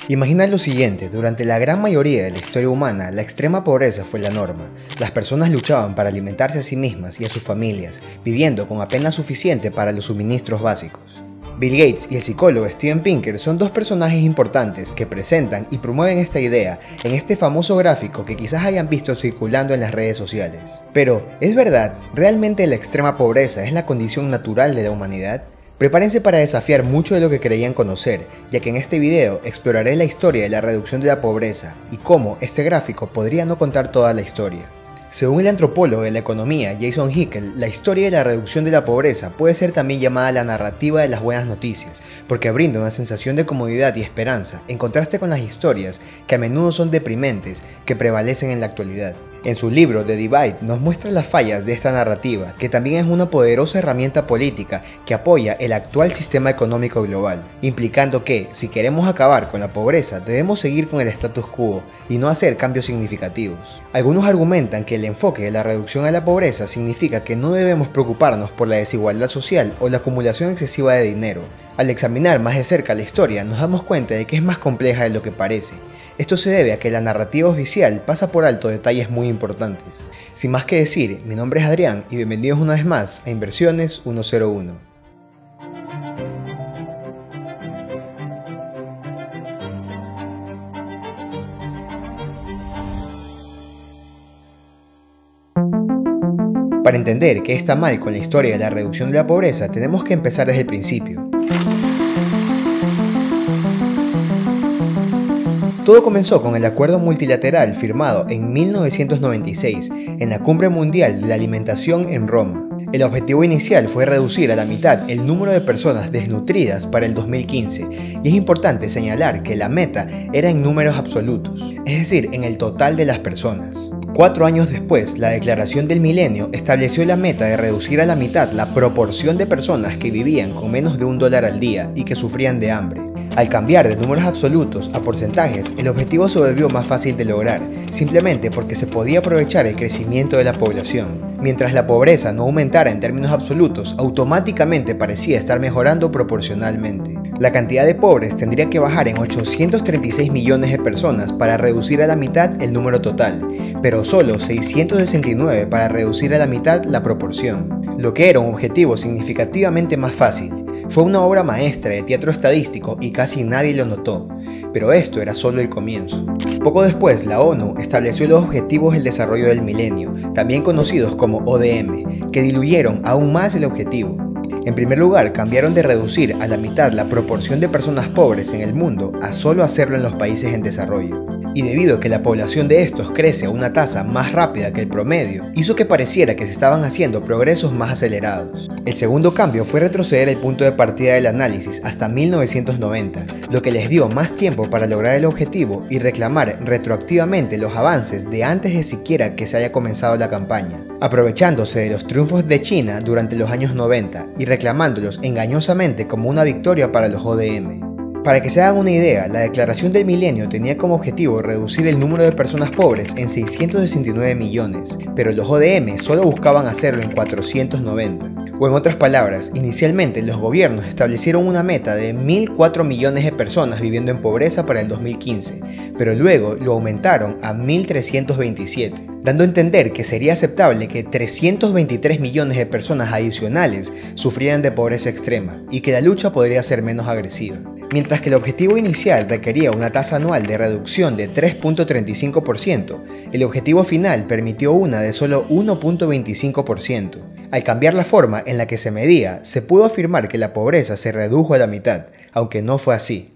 Imagina lo siguiente: durante la gran mayoría de la historia humana, la extrema pobreza fue la norma. Las personas luchaban para alimentarse a sí mismas y a sus familias, viviendo con apenas suficiente para los suministros básicos. Bill Gates y el psicólogo Steven Pinker son dos personajes importantes que presentan y promueven esta idea en este famoso gráfico que quizás hayan visto circulando en las redes sociales. Pero, ¿es verdad? ¿Realmente la extrema pobreza es la condición natural de la humanidad? Prepárense para desafiar mucho de lo que creían conocer, ya que en este video exploraré la historia de la reducción de la pobreza y cómo este gráfico podría no contar toda la historia. Según el antropólogo de la economía Jason Hickel, la historia de la reducción de la pobreza puede ser también llamada la narrativa de las buenas noticias, porque brinda una sensación de comodidad y esperanza, en contraste con las historias que a menudo son deprimentes que prevalecen en la actualidad. En su libro The Divide nos muestra las fallas de esta narrativa, que también es una poderosa herramienta política que apoya el actual sistema económico global, implicando que, si queremos acabar con la pobreza, debemos seguir con el status quo y no hacer cambios significativos. Algunos argumentan que el enfoque de la reducción a la pobreza significa que no debemos preocuparnos por la desigualdad social o la acumulación excesiva de dinero. Al examinar más de cerca la historia, nos damos cuenta de que es más compleja de lo que parece. Esto se debe a que la narrativa oficial pasa por alto detalles muy importantes. Sin más que decir, mi nombre es Adrián y bienvenidos una vez más a Inversiones 101. Para entender qué está mal con la historia de la reducción de la pobreza, tenemos que empezar desde el principio. Todo comenzó con el acuerdo multilateral firmado en 1996 en la Cumbre Mundial de la Alimentación en Roma. El objetivo inicial fue reducir a la mitad el número de personas desnutridas para el 2015, y es importante señalar que la meta era en números absolutos, es decir, en el total de las personas. 4 años después, la Declaración del Milenio estableció la meta de reducir a la mitad la proporción de personas que vivían con menos de $1 al día y que sufrían de hambre. Al cambiar de números absolutos a porcentajes, el objetivo se volvió más fácil de lograr, simplemente porque se podía aprovechar el crecimiento de la población. Mientras la pobreza no aumentara en términos absolutos, automáticamente parecía estar mejorando proporcionalmente. La cantidad de pobres tendría que bajar en 836 millones de personas para reducir a la mitad el número total, pero solo 669 para reducir a la mitad la proporción, lo que era un objetivo significativamente más fácil. Fue una obra maestra de teatro estadístico y casi nadie lo notó, pero esto era solo el comienzo. Poco después, la ONU estableció los Objetivos del Desarrollo del Milenio, también conocidos como ODM, que diluyeron aún más el objetivo. En primer lugar, cambiaron de reducir a la mitad la proporción de personas pobres en el mundo a solo hacerlo en los países en desarrollo. Y debido a que la población de estos crece a una tasa más rápida que el promedio, hizo que pareciera que se estaban haciendo progresos más acelerados. El segundo cambio fue retroceder el punto de partida del análisis hasta 1990, lo que les dio más tiempo para lograr el objetivo y reclamar retroactivamente los avances de antes de siquiera que se haya comenzado la campaña, aprovechándose de los triunfos de China durante los años 90 y reclamándolos engañosamente como una victoria para los ODM. Para que se hagan una idea, la Declaración del Milenio tenía como objetivo reducir el número de personas pobres en 669 millones, pero los ODM solo buscaban hacerlo en 490. O en otras palabras, inicialmente los gobiernos establecieron una meta de 1.004 millones de personas viviendo en pobreza para el 2015, pero luego lo aumentaron a 1.327, dando a entender que sería aceptable que 323 millones de personas adicionales sufrieran de pobreza extrema y que la lucha podría ser menos agresiva. Mientras que el objetivo inicial requería una tasa anual de reducción de 3.35%, el objetivo final permitió una de solo 1.25%. Al cambiar la forma en la que se medía, se pudo afirmar que la pobreza se redujo a la mitad, aunque no fue así.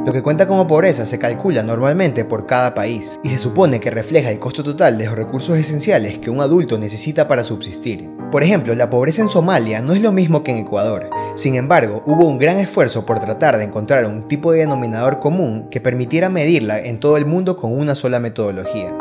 Lo que cuenta como pobreza se calcula normalmente por cada país y se supone que refleja el costo total de los recursos esenciales que un adulto necesita para subsistir. Por ejemplo, la pobreza en Somalia no es lo mismo que en Ecuador. Sin embargo, hubo un gran esfuerzo por tratar de encontrar un tipo de denominador común que permitiera medirla en todo el mundo con una sola metodología.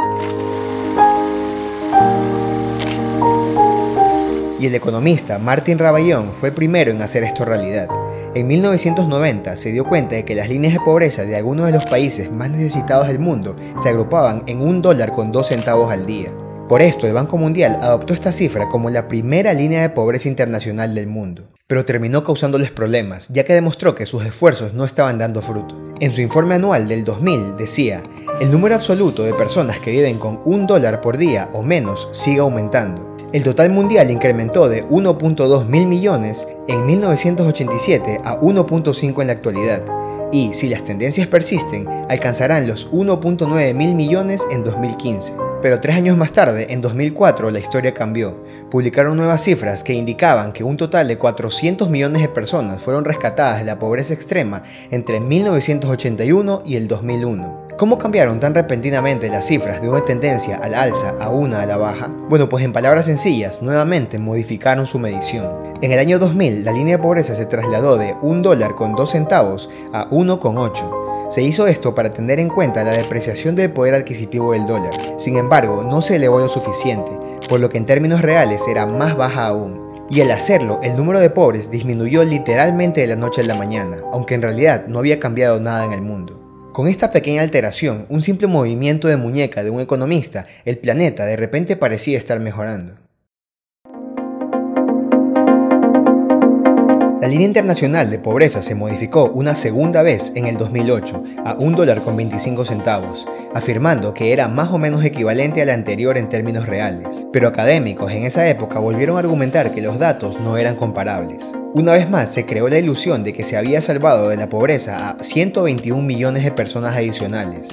Y el economista Martin Ravallón fue el primero en hacer esto realidad. En 1990 se dio cuenta de que las líneas de pobreza de algunos de los países más necesitados del mundo se agrupaban en $1,02 al día. Por esto, el Banco Mundial adoptó esta cifra como la primera línea de pobreza internacional del mundo, pero terminó causándoles problemas, ya que demostró que sus esfuerzos no estaban dando fruto. En su informe anual del 2000 decía: el número absoluto de personas que viven con $1 por día o menos sigue aumentando. El total mundial incrementó de 1.2 mil millones en 1987 a 1.5 en la actualidad, y si las tendencias persisten, alcanzarán los 1.9 mil millones en 2015. Pero 3 años más tarde, en 2004, la historia cambió. Publicaron nuevas cifras que indicaban que un total de 400 millones de personas fueron rescatadas de la pobreza extrema entre 1981 y el 2001. ¿Cómo cambiaron tan repentinamente las cifras de una tendencia al alza a una a la baja? Bueno, pues en palabras sencillas, nuevamente modificaron su medición. En el año 2000, la línea de pobreza se trasladó de $1.02 a 1.8. Se hizo esto para tener en cuenta la depreciación del poder adquisitivo del dólar. Sin embargo, no se elevó lo suficiente, por lo que en términos reales era más baja aún. Y al hacerlo, el número de pobres disminuyó literalmente de la noche a la mañana, aunque en realidad no había cambiado nada en el mundo. Con esta pequeña alteración, un simple movimiento de muñeca de un economista, el planeta de repente parecía estar mejorando. La línea internacional de pobreza se modificó una segunda vez en el 2008 a $1.25, afirmando que era más o menos equivalente a la anterior en términos reales. Pero académicos en esa época volvieron a argumentar que los datos no eran comparables. Una vez más se creó la ilusión de que se había salvado de la pobreza a 121 millones de personas adicionales.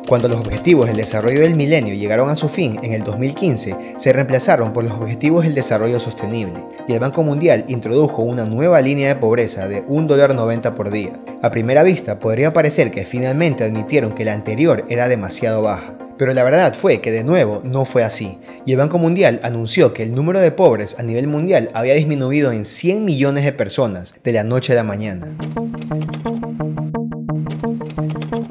Cuando los objetivos del desarrollo del milenio llegaron a su fin en el 2015, se reemplazaron por los objetivos del desarrollo sostenible, y el Banco Mundial introdujo una nueva línea de pobreza de $1.90 por día. A primera vista podría parecer que finalmente admitieron que la anterior era demasiado baja, pero la verdad fue que de nuevo no fue así, y el Banco Mundial anunció que el número de pobres a nivel mundial había disminuido en 100 millones de personas de la noche a la mañana.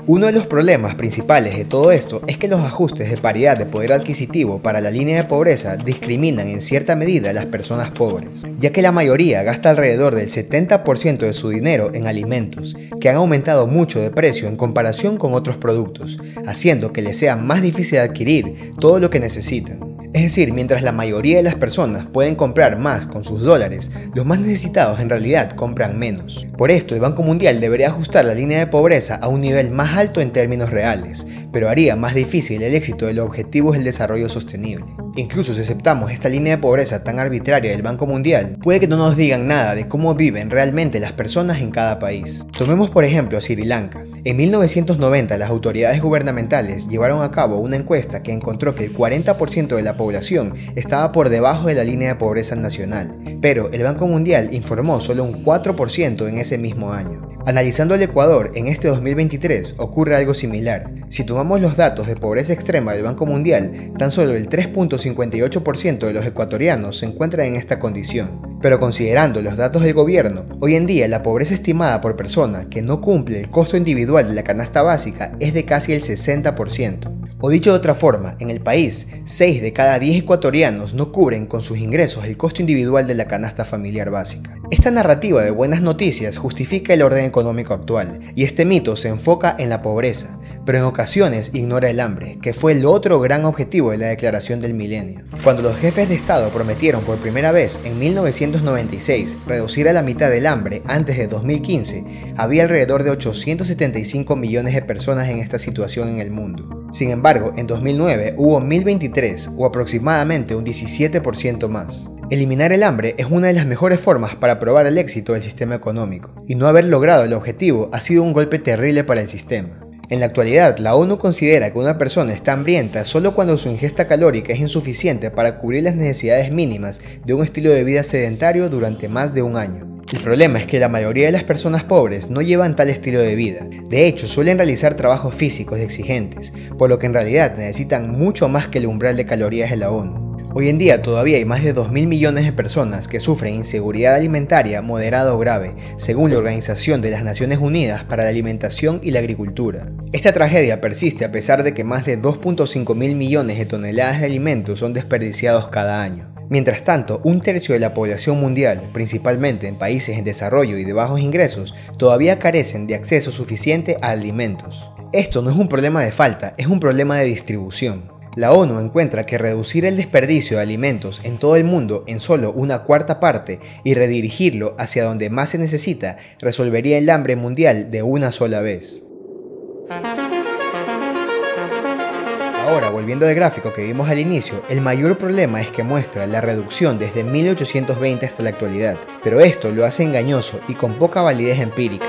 Uno de los problemas principales de todo esto es que los ajustes de paridad de poder adquisitivo para la línea de pobreza discriminan en cierta medida a las personas pobres, ya que la mayoría gasta alrededor del 70% de su dinero en alimentos, que han aumentado mucho de precio en comparación con otros productos, haciendo que les sea más difícil adquirir todo lo que necesitan. Es decir, mientras la mayoría de las personas pueden comprar más con sus dólares, los más necesitados en realidad compran menos. Por esto, el Banco Mundial debería ajustar la línea de pobreza a un nivel más alto en términos reales, pero haría más difícil el éxito de los objetivos del desarrollo sostenible. Incluso si aceptamos esta línea de pobreza tan arbitraria del Banco Mundial, puede que no nos digan nada de cómo viven realmente las personas en cada país. Tomemos por ejemplo a Sri Lanka. En 1990 las autoridades gubernamentales llevaron a cabo una encuesta que encontró que el 40% de la población estaba por debajo de la línea de pobreza nacional, pero el Banco Mundial informó solo un 4% en ese mismo año. Analizando el Ecuador en este 2023 ocurre algo similar. Si tomamos los datos de pobreza extrema del Banco Mundial, tan solo el 3.58% de los ecuatorianos se encuentran en esta condición. Pero considerando los datos del gobierno, hoy en día la pobreza estimada por persona que no cumple el costo individual de la canasta básica es de casi el 60%. O dicho de otra forma, en el país, 6 de cada 10 ecuatorianos no cubren con sus ingresos el costo individual de la canasta familiar básica. Esta narrativa de buenas noticias justifica el orden económico actual, y este mito se enfoca en la pobreza, pero en ocasiones ignora el hambre, que fue el otro gran objetivo de la Declaración del Milenio. Cuando los jefes de Estado prometieron por primera vez en 1996 reducir a la mitad el hambre antes de 2015, había alrededor de 875 millones de personas en esta situación en el mundo. Sin embargo, en 2009 hubo 1023, o aproximadamente un 17% más. Eliminar el hambre es una de las mejores formas para probar el éxito del sistema económico, y no haber logrado el objetivo ha sido un golpe terrible para el sistema. En la actualidad, la ONU considera que una persona está hambrienta solo cuando su ingesta calórica es insuficiente para cubrir las necesidades mínimas de un estilo de vida sedentario durante más de un año. El problema es que la mayoría de las personas pobres no llevan tal estilo de vida. De hecho, suelen realizar trabajos físicos exigentes, por lo que en realidad necesitan mucho más que el umbral de calorías de la ONU. Hoy en día todavía hay más de 2.000 millones de personas que sufren inseguridad alimentaria moderada o grave, según la Organización de las Naciones Unidas para la Alimentación y la Agricultura. Esta tragedia persiste a pesar de que más de 2.5 mil millones de toneladas de alimentos son desperdiciados cada año. Mientras tanto, un tercio de la población mundial, principalmente en países en desarrollo y de bajos ingresos, todavía carecen de acceso suficiente a alimentos. Esto no es un problema de falta, es un problema de distribución. La ONU encuentra que reducir el desperdicio de alimentos en todo el mundo en solo una cuarta parte y redirigirlo hacia donde más se necesita resolvería el hambre mundial de una sola vez. Ahora, volviendo al gráfico que vimos al inicio, el mayor problema es que muestra la reducción desde 1820 hasta la actualidad, pero esto lo hace engañoso y con poca validez empírica.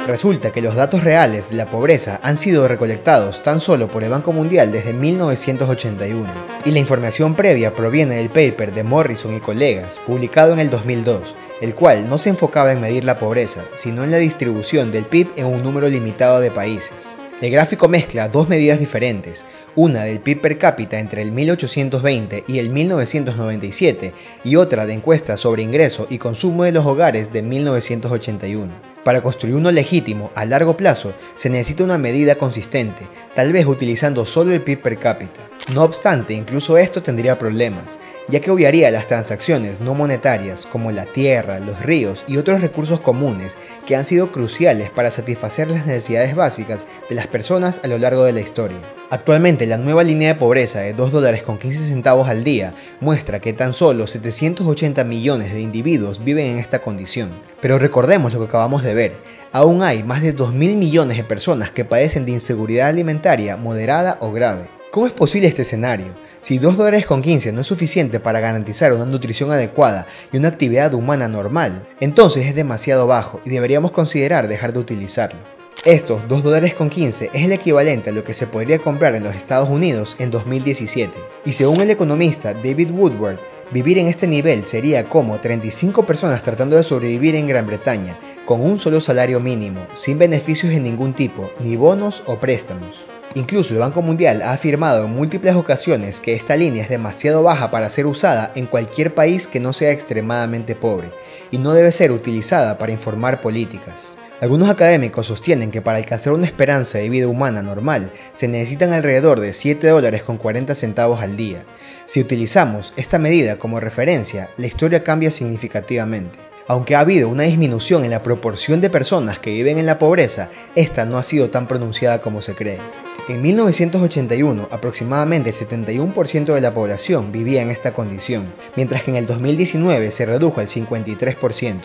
Resulta que los datos reales de la pobreza han sido recolectados tan solo por el Banco Mundial desde 1981, y la información previa proviene del paper de Morrison y colegas, publicado en el 2002, el cual no se enfocaba en medir la pobreza, sino en la distribución del PIB en un número limitado de países. El gráfico mezcla dos medidas diferentes, una del PIB per cápita entre el 1820 y el 1997 y otra de encuestas sobre ingreso y consumo de los hogares de 1981. Para construir uno legítimo a largo plazo se necesita una medida consistente, tal vez utilizando solo el PIB per cápita. No obstante, incluso esto tendría problemas, ya que obviaría las transacciones no monetarias como la tierra, los ríos y otros recursos comunes que han sido cruciales para satisfacer las necesidades básicas de las personas a lo largo de la historia. Actualmente la nueva línea de pobreza de $2.15 al día muestra que tan solo 780 millones de individuos viven en esta condición. Pero recordemos lo que acabamos de ver, aún hay más de 2.000 millones de personas que padecen de inseguridad alimentaria moderada o grave. ¿Cómo es posible este escenario? Si $2.15 no es suficiente para garantizar una nutrición adecuada y una actividad humana normal, entonces es demasiado bajo y deberíamos considerar dejar de utilizarlo. Estos $2.15 es el equivalente a lo que se podría comprar en los Estados Unidos en 2017. Y según el economista David Woodward, vivir en este nivel sería como 35 personas tratando de sobrevivir en Gran Bretaña, con un solo salario mínimo, sin beneficios de ningún tipo, ni bonos o préstamos. Incluso el Banco Mundial ha afirmado en múltiples ocasiones que esta línea es demasiado baja para ser usada en cualquier país que no sea extremadamente pobre, y no debe ser utilizada para informar políticas. Algunos académicos sostienen que para alcanzar una esperanza de vida humana normal se necesitan alrededor de $7.40 al día. Si utilizamos esta medida como referencia, la historia cambia significativamente. Aunque ha habido una disminución en la proporción de personas que viven en la pobreza, esta no ha sido tan pronunciada como se cree. En 1981, aproximadamente el 71% de la población vivía en esta condición, mientras que en el 2019 se redujo al 53%.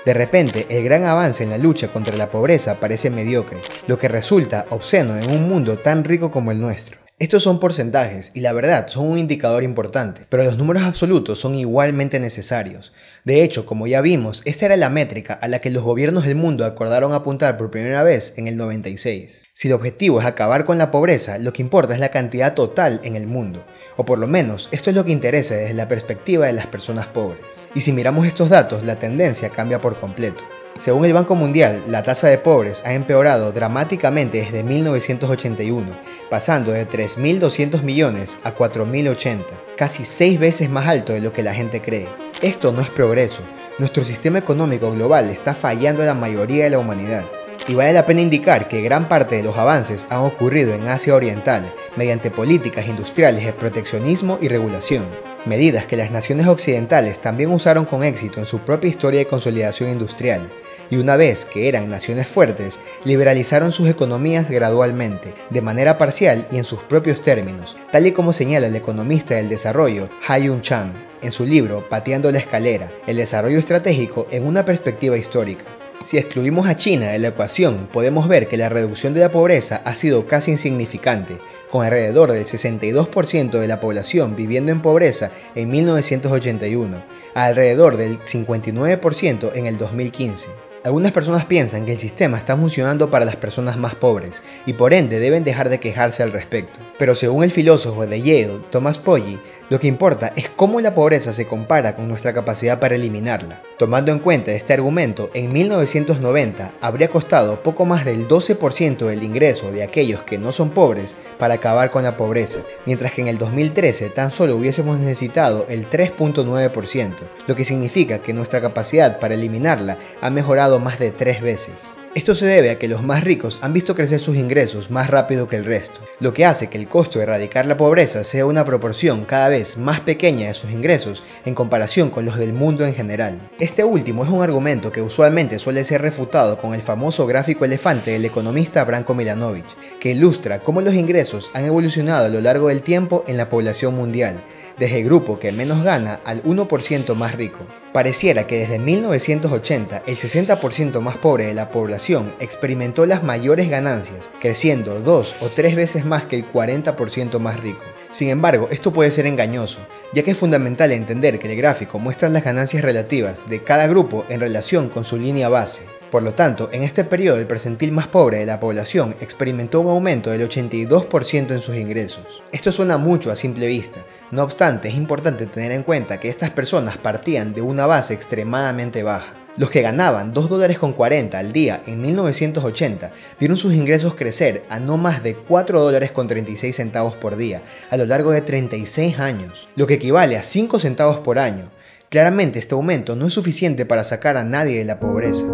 De repente, el gran avance en la lucha contra la pobreza parece mediocre, lo que resulta obsceno en un mundo tan rico como el nuestro. Estos son porcentajes y la verdad son un indicador importante, pero los números absolutos son igualmente necesarios. De hecho, como ya vimos, esta era la métrica a la que los gobiernos del mundo acordaron apuntar por primera vez en el 96. Si el objetivo es acabar con la pobreza, lo que importa es la cantidad total en el mundo, o por lo menos esto es lo que interesa desde la perspectiva de las personas pobres. Y si miramos estos datos, la tendencia cambia por completo. Según el Banco Mundial, la tasa de pobres ha empeorado dramáticamente desde 1981, pasando de 3.200 millones a 4.080, casi 6 veces más alto de lo que la gente cree. Esto no es progreso. Nuestro sistema económico global está fallando a la mayoría de la humanidad. Y vale la pena indicar que gran parte de los avances han ocurrido en Asia Oriental mediante políticas industriales de proteccionismo y regulación, medidas que las naciones occidentales también usaron con éxito en su propia historia de consolidación industrial, y una vez que eran naciones fuertes, liberalizaron sus economías gradualmente, de manera parcial y en sus propios términos, tal y como señala el economista del desarrollo Ha-Joon Chang en su libro Pateando la escalera, el desarrollo estratégico en una perspectiva histórica. Si excluimos a China de la ecuación, podemos ver que la reducción de la pobreza ha sido casi insignificante, con alrededor del 62% de la población viviendo en pobreza en 1981, a alrededor del 59% en el 2015. Algunas personas piensan que el sistema está funcionando para las personas más pobres y por ende deben dejar de quejarse al respecto. Pero según el filósofo de Yale, Thomas Poggi, lo que importa es cómo la pobreza se compara con nuestra capacidad para eliminarla. Tomando en cuenta este argumento, en 1990 habría costado poco más del 12% del ingreso de aquellos que no son pobres para acabar con la pobreza, mientras que en el 2013 tan solo hubiésemos necesitado el 3.9%, lo que significa que nuestra capacidad para eliminarla ha mejorado más de 3 veces. Esto se debe a que los más ricos han visto crecer sus ingresos más rápido que el resto, lo que hace que el costo de erradicar la pobreza sea una proporción cada vez más pequeña de sus ingresos en comparación con los del mundo en general. Este último es un argumento que usualmente suele ser refutado con el famoso gráfico elefante del economista Branko Milanovic, que ilustra cómo los ingresos han evolucionado a lo largo del tiempo en la población mundial, desde el grupo que menos gana al 1% más rico. Pareciera que desde 1980 el 60% más pobre de la población experimentó las mayores ganancias, creciendo 2 o 3 veces más que el 40% más rico. Sin embargo, esto puede ser engañoso, ya que es fundamental entender que el gráfico muestra las ganancias relativas de cada grupo en relación con su línea base. Por lo tanto, en este periodo el percentil más pobre de la población experimentó un aumento del 82% en sus ingresos. Esto suena mucho a simple vista, no obstante es importante tener en cuenta que estas personas partían de una base extremadamente baja. Los que ganaban $2.40 al día en 1980 vieron sus ingresos crecer a no más de $4.36 por día a lo largo de 36 años, lo que equivale a 5 centavos por año. Claramente este aumento no es suficiente para sacar a nadie de la pobreza.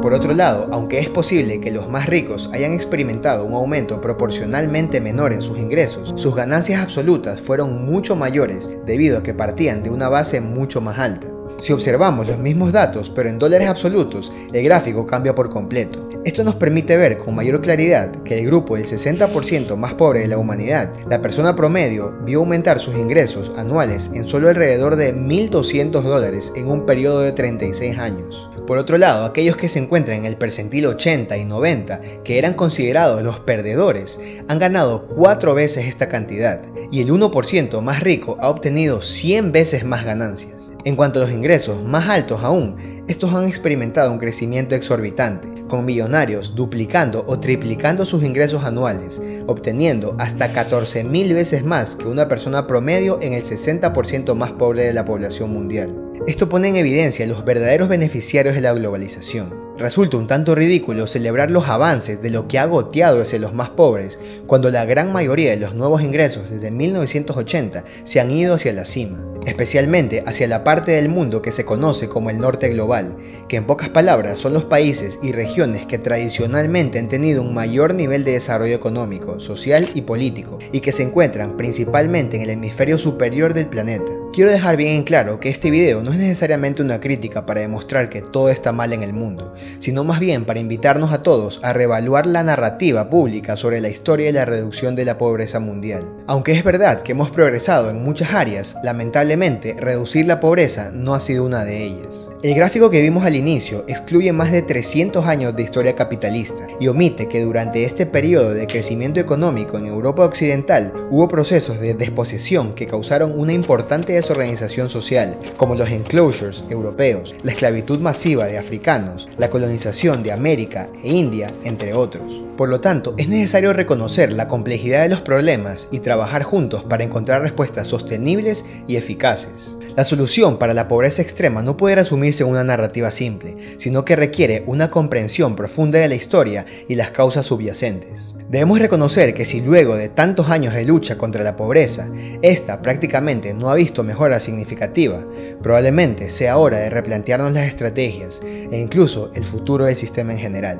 Por otro lado, aunque es posible que los más ricos hayan experimentado un aumento proporcionalmente menor en sus ingresos, sus ganancias absolutas fueron mucho mayores debido a que partían de una base mucho más alta. Si observamos los mismos datos pero en dólares absolutos, el gráfico cambia por completo. Esto nos permite ver con mayor claridad que el grupo del 60% más pobre de la humanidad, la persona promedio, vio aumentar sus ingresos anuales en solo alrededor de $1.200 en un periodo de 36 años. Por otro lado, aquellos que se encuentran en el percentil 80 y 90, que eran considerados los perdedores, han ganado 4 veces esta cantidad, y el 1% más rico ha obtenido 100 veces más ganancias. En cuanto a los ingresos más altos aún, estos han experimentado un crecimiento exorbitante, con millonarios duplicando o triplicando sus ingresos anuales, obteniendo hasta 14.000 veces más que una persona promedio en el 60% más pobre de la población mundial. Esto pone en evidencia los verdaderos beneficiarios de la globalización. Resulta un tanto ridículo celebrar los avances de lo que ha goteado hacia los más pobres, cuando la gran mayoría de los nuevos ingresos desde 1980 se han ido hacia la cima, especialmente hacia la parte del mundo que se conoce como el norte global, que en pocas palabras son los países y regiones que tradicionalmente han tenido un mayor nivel de desarrollo económico, social y político, y que se encuentran principalmente en el hemisferio superior del planeta. Quiero dejar bien en claro que este video no es necesariamente una crítica para demostrar que todo está mal en el mundo, sino más bien para invitarnos a todos a reevaluar la narrativa pública sobre la historia y la reducción de la pobreza mundial. Aunque es verdad que hemos progresado en muchas áreas, lamentablemente reducir la pobreza no ha sido una de ellas. El gráfico que vimos al inicio excluye más de 300 años de historia capitalista y omite que durante este periodo de crecimiento económico en Europa Occidental hubo procesos de desposesión que causaron una importante desorganización social, como los enclosures europeos, la esclavitud masiva de africanos, la colonización de América e India, entre otros. Por lo tanto, es necesario reconocer la complejidad de los problemas y trabajar juntos para encontrar respuestas sostenibles y eficaces. La solución para la pobreza extrema no puede resumirse en una narrativa simple, sino que requiere una comprensión profunda de la historia y las causas subyacentes. Debemos reconocer que si luego de tantos años de lucha contra la pobreza, esta prácticamente no ha visto mejora significativa, probablemente sea hora de replantearnos las estrategias e incluso el futuro del sistema en general.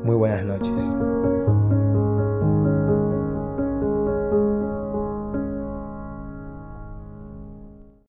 Muy buenas noches.